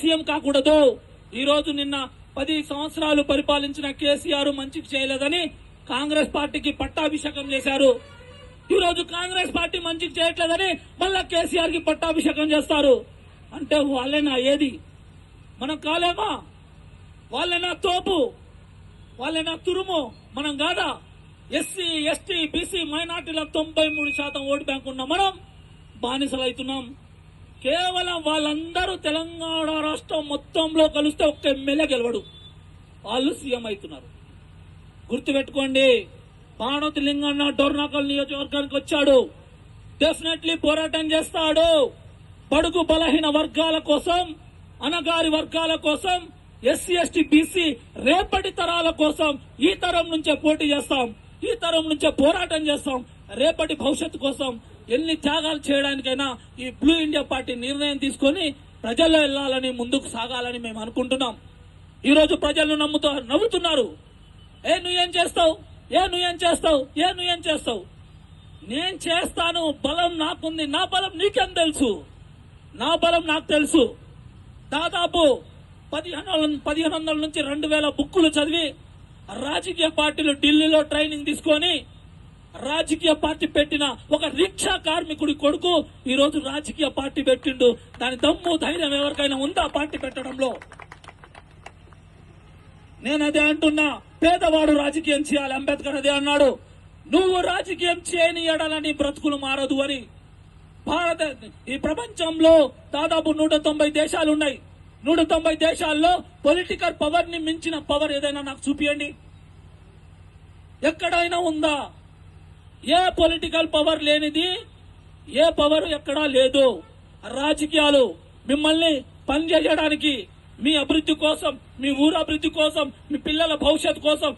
CM కాకూడదు. ఈ రోజు నిన్న 10 సంవత్సరాలు పరిపాలించిన కేసీఆర్ మంచికి చేయలేదని కాంగ్రెస్ పార్టీకి పట్టాభిషేకం చేశారు. ఈ రోజు కాంగ్రెస్ పార్టీ మంచికి చేయట్లేదని మళ్ళా కేసీఆర్ కి పట్టాభిషేకం చేస్తారు. అంటే వాళ్ళేనా ఏది? మనం కాలేమా? వాళ్ళేనా తోపు? వాళ్ళేనా తురుము? మనం కాదా? ఎస్సీ, ఎస్టీ, బీసీ, మైనార్టీల 93% ఓటు బ్యాంక్ ఉన్న మనం బానిసలవుతున్నాం. కేవలం వాళ్ళందరూ తెలంగాణ రాష్ట్రం మొత్తంలో కలిస్తే ఒక్క ఎమ్మెల్యే గెలవడు, వాళ్ళు సీఎం అవుతున్నారు. గుర్తుపెట్టుకోండి. పానోతి లింగన్న డోర్నాకల్ నియోజకవర్గానికి వచ్చాడు, డెఫినెట్లీ పోరాటం చేస్తాడు. బడుగు బలహీన వర్గాల కోసం, అనగారి వర్గాల కోసం, ఎస్సీ, ఎస్టీ, బీసీ రేపటి తరాల కోసం ఈ తరం నుంచే పోటీ చేస్తాం, ఈ తరం నుంచే పోరాటం చేస్తాం. రేపటి భవిష్యత్తు కోసం ఎన్ని త్యాగాలు చేయడానికైనా ఈ బ్లూ ఇండియా పార్టీ నిర్ణయం తీసుకుని ప్రజల్లో వెళ్లాలని, ముందుకు సాగాలని మేము అనుకుంటున్నాం. ఈ రోజు ప్రజలు నవ్వుతున్నారు. నువ్వేం చేస్తావు? నువ్వేం చేస్తావు? నువ్వేం చేస్తావు? నేను చేస్తాను, బలం నాకుంది. నా బలం నీకేం తెలుసు? నా బలం నాకు తెలుసు. దాదాపు 1500 నుంచి 2000 బుక్కులు చదివి రాజకీయ పార్టీలు ఢిల్లీలో ట్రైనింగ్ తీసుకొని రాజకీయ పార్టీ పెట్టిన ఒక రిక్షా కార్మికుడి కొడుకు ఈ రోజు రాజకీయ పార్టీ పెట్టిండు. దాని దమ్ము ధైర్యం ఎవరికైనా ఉందా పార్టీ పెట్టడంలో? నేను అదే అంటున్నా, పేదవాడు రాజకీయం చేయాలి. అంబేద్కర్ అదే అన్నాడు, నువ్వు రాజకీయం చేయని ఎడలని బ్రతుకులు మారదు అని. ఈ ప్రపంచంలో దాదాపు 190 దేశాలు ఉన్నాయి. 190 దేశాల్లో పొలిటికల్ పవర్ ని మించిన పవర్ ఏదైనా నాకు చూపియండి. ఎక్కడైనా ఉందా? ఏ పొలిటికల్ పవర్ లేనిది ఏ పవర్ ఎక్కడా లేదు. రాజకీయాలు మిమ్మల్ని పనిచేయడానికి, మీ అభివృద్ధి కోసం, మీ ఊరు అభివృద్ధి కోసం, మీ పిల్లల భవిష్యత్తు కోసం,